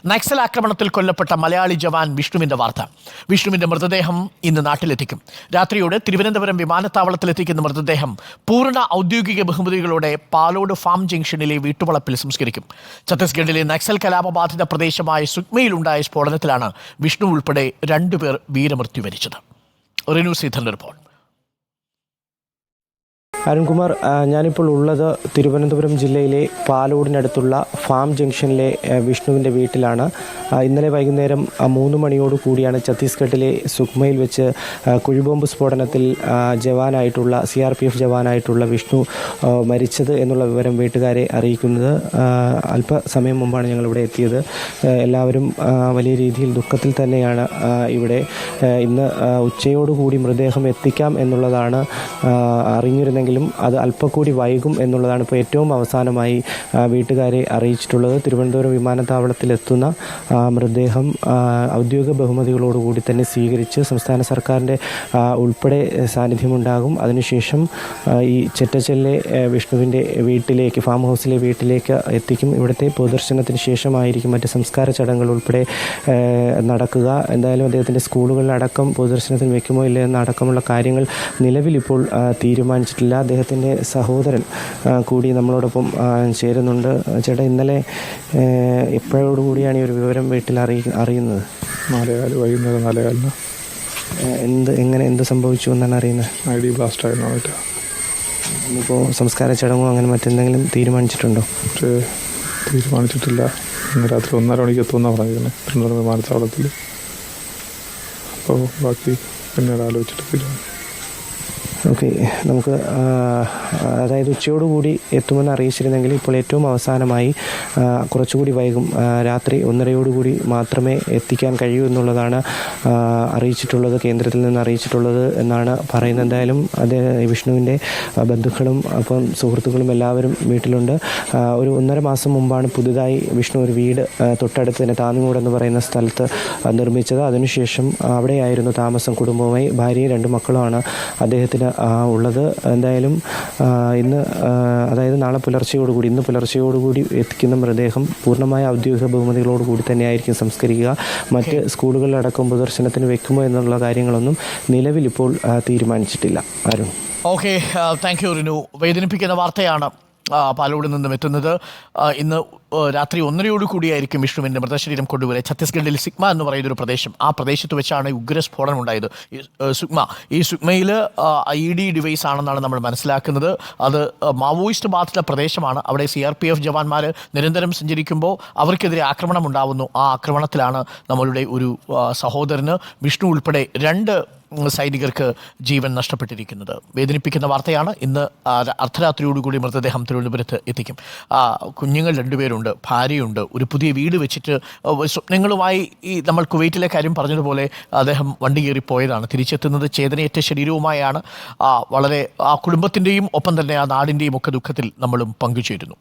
നക്സൽ ആക്രമണത്തിൽ കൊല്ലപ്പെട്ട മലയാളി ജവാൻ വിഷ്ണുവിന്റെ വാർത്ത. വിഷ്ണുവിന്റെ മൃതദേഹം ഇന്ന് നാട്ടിലെത്തിക്കും. രാത്രിയോടെ തിരുവനന്തപുരം വിമാനത്താവളത്തിലെത്തിക്കുന്ന മൃതദേഹം പൂർണ്ണ ഔദ്യോഗിക ബഹുമതികളോടെ പാലോട് ഫാം ജംഗ്ഷനിലെ വീട്ടുവളപ്പിൽ സംസ്കരിക്കും. ഛത്തീസ്ഗഡിലെ നക്സൽ കലാപബാധിത പ്രദേശമായ സുക്മയിലുണ്ടായ സ്ഫോടനത്തിലാണ് വിഷ്ണു ഉൾപ്പെടെ 2 പേർ വീരമൃത്യു വരിച്ചത്. റിനു ശ്രീധരന്റെ റിപ്പോർട്ട്. അരുൺകുമാർ, ഞാനിപ്പോൾ ഉള്ളത് തിരുവനന്തപുരം ജില്ലയിലെ പാലോടിനടുത്തുള്ള ഫാം ജംഗ്ഷനിലെ വിഷ്ണുവിൻ്റെ വീട്ടിലാണ്. ഇന്നലെ വൈകുന്നേരം 3 മണിയോട് കൂടിയാണ് ഛത്തീസ്ഗഡിലെ സുക്മയിൽ വെച്ച് കുഴിബോംബ് സ്ഫോടനത്തിൽ ജവാനായിട്ടുള്ള CRPF ജവാനായിട്ടുള്ള വിഷ്ണു മരിച്ചത് എന്നുള്ള വിവരം വീട്ടുകാരെ അറിയിക്കുന്നത്. അല്പസമയം മുമ്പാണ് ഞങ്ങളിവിടെ എത്തിയത്. എല്ലാവരും വലിയ രീതിയിൽ ദുഃഖത്തിൽ തന്നെയാണ് ഇവിടെ. ഇന്ന് ഉച്ചയോടുകൂടി മൃതദേഹം എത്തിക്കാം എന്നുള്ളതാണ് അറിഞ്ഞിരുന്നെങ്കിൽ അത് അല്പക്കൂടി വൈകും എന്നുള്ളതാണ് ഇപ്പോൾ ഏറ്റവും അവസാനമായി വീട്ടുകാരെ അറിയിച്ചിട്ടുള്ളത്. തിരുവനന്തപുരം വിമാനത്താവളത്തിലെത്തുന്ന മൃതദേഹം ഔദ്യോഗിക ബഹുമതികളോടുകൂടി തന്നെ സ്വീകരിച്ച് സംസ്ഥാന സർക്കാരിൻ്റെ ഉൾപ്പെടെ സാന്നിധ്യമുണ്ടാകും. അതിനുശേഷം ഈ ചെറ്റച്ചലിലെ വിഷ്ണുവിൻ്റെ വീട്ടിലേക്ക്, ഫാം ഹൗസിലെ വീട്ടിലേക്ക് എത്തിക്കും. ഇവിടുത്തെ പൊതുദർശനത്തിന് ശേഷമായിരിക്കും മറ്റ് സംസ്കാര ചടങ്ങുകൾ ഉൾപ്പെടെ നടക്കുക. എന്തായാലും അദ്ദേഹത്തിൻ്റെ സ്കൂളുകളിലടക്കം പൊതുദർശനത്തിന് വെക്കുമോ ഇല്ല എന്നടക്കമുള്ള കാര്യങ്ങൾ നിലവിലിപ്പോൾ തീരുമാനിച്ചിട്ടില്ല. അദ്ദേഹത്തിൻ്റെ സഹോദരൻ കൂടി നമ്മളോടൊപ്പം ചേരുന്നുണ്ട്. ചേട്ടാ, ഇന്നലെ എപ്പോഴോടുകൂടിയാണ് ഈ ഒരു വിവരം വീട്ടിൽ അറിയുന്നത്? 4:15 വൈകുന്നേരം 4:15. എന്ത് സംഭവിച്ചു എന്നാണ് അറിയുന്നത്? ID ബ്ലാസ്റ്റ് ആയിരുന്നു. ഇപ്പോൾ സംസ്കാര ചടങ്ങോ അങ്ങനെ മറ്റെന്തെങ്കിലും തീരുമാനിച്ചിട്ടുണ്ടോ? തീരുമാനിച്ചിട്ടില്ല. ഇന്ന് രാത്രി 1:30 മണിക്ക് എത്തുമെന്നാണ് പറഞ്ഞിരിക്കുന്നത് തിരുവനന്തപുരം വിമാനത്താവളത്തിൽ. അപ്പോൾ ബാക്കി പിന്നീട് ആലോചിച്ചിട്ട് തീരുമാനിക്കും. ഓക്കെ, നമുക്ക് അതായത് ഉച്ചയോടുകൂടി എത്തുമെന്ന് അറിയിച്ചിരുന്നെങ്കിൽ ഇപ്പോൾ ഏറ്റവും അവസാനമായി കുറച്ചുകൂടി വൈകും, രാത്രി 1:30 മാത്രമേ എത്തിക്കാൻ കഴിയൂ എന്നുള്ളതാണ് അറിയിച്ചിട്ടുള്ളത്, കേന്ദ്രത്തിൽ നിന്ന് അറിയിച്ചിട്ടുള്ളത് എന്നാണ് പറയുന്നത്. എന്തായാലും വിഷ്ണുവിൻ്റെ ബന്ധുക്കളും അപ്പം സുഹൃത്തുക്കളും എല്ലാവരും വീട്ടിലുണ്ട്. ഒരു 1.5 മാസം മുമ്പാണ് പുതുതായി വിഷ്ണു ഒരു വീട് തൊട്ടടുത്ത് തന്നെ താന്നിമൂട് എന്ന് പറയുന്ന സ്ഥലത്ത് നിർമ്മിച്ചത്. അതിനുശേഷം അവിടെയായിരുന്നു താമസം. കുടുംബവുമായി ഭാര്യയും 2 മക്കളുമാണ് അദ്ദേഹത്തിന് ഉള്ളത്. എന്തായാലും ഇന്ന്, അതായത് ഇന്ന് പുലർച്ചയോടുകൂടി എത്തിക്കുന്ന മൃതദേഹം പൂർണ്ണമായ ഔദ്യോഗിക ബഹുമതികളോടുകൂടി തന്നെയായിരിക്കും സംസ്കരിക്കുക. മറ്റ് സ്കൂളുകളിലടക്കം പൊതുദർശനത്തിന് വെക്കുമോ എന്നുള്ള കാര്യങ്ങളൊന്നും നിലവിലിപ്പോൾ തീരുമാനിച്ചിട്ടില്ല. ആരും ഓക്കെ, താങ്ക് യു റിനു. വേദനിപ്പിക്കുന്ന വാർത്തയാണ് പാലോടിൽ നിന്നും എത്തുന്നത്. ഇന്ന് രാത്രി 1:30 കൂടിയായിരിക്കും വിഷ്ണുവിൻ്റെ മൃതശരീരം കൊണ്ടുവരെ ഛത്തീസ്ഗഡിൽ സിഗ്മ എന്ന് പറയുന്നൊരു പ്രദേശം, ആ പ്രദേശത്ത് വെച്ചാണ് ഉഗ്രസ്ഫോടനം ഉണ്ടായത്. ഈ സുക്മയിൽ ED ഡിവൈസ് ആണെന്നാണ് നമ്മൾ മനസ്സിലാക്കുന്നത്. അത് മാവോയിസ്റ്റ് ബാധിത പ്രദേശമാണ്. അവിടെ CRPF ജവാന്മാർ നിരന്തരം സഞ്ചരിക്കുമ്പോൾ അവർക്കെതിരെ ആക്രമണം ഉണ്ടാവുന്നു. ആ ആക്രമണത്തിലാണ് നമ്മളുടെ ഒരു സഹോദരന് വിഷ്ണു ഉൾപ്പെടെ 2 സൈനികർക്ക് ജീവൻ നഷ്ടപ്പെട്ടിരിക്കുന്നത്. വേദനിപ്പിക്കുന്ന വാർത്തയാണ്. ഇന്ന് അർദ്ധരാത്രിയോടുകൂടി മൃതദേഹം തിരുവനന്തപുരത്ത് എത്തിക്കും. കുഞ്ഞുങ്ങൾ 2 പേരുണ്ട്, ഭാര്യയുണ്ട്. ഒരു പുതിയ വീട് വെച്ചിട്ട് സ്വപ്നങ്ങളുമായി നമ്മൾ കുവൈറ്റിലെ കാര്യം പറഞ്ഞതുപോലെ അദ്ദേഹം വണ്ടി കയറി പോയതാണ്. തിരിച്ചെത്തുന്നത് ചേതനയേറ്റ ശരീരവുമായാണ്. വളരെ ആ കുടുംബത്തിൻ്റെയും ഒപ്പം തന്നെ ആ നാടിൻ്റെയും ഒക്കെ ദുഃഖത്തിൽ നമ്മളും പങ്കുചേരുന്നു.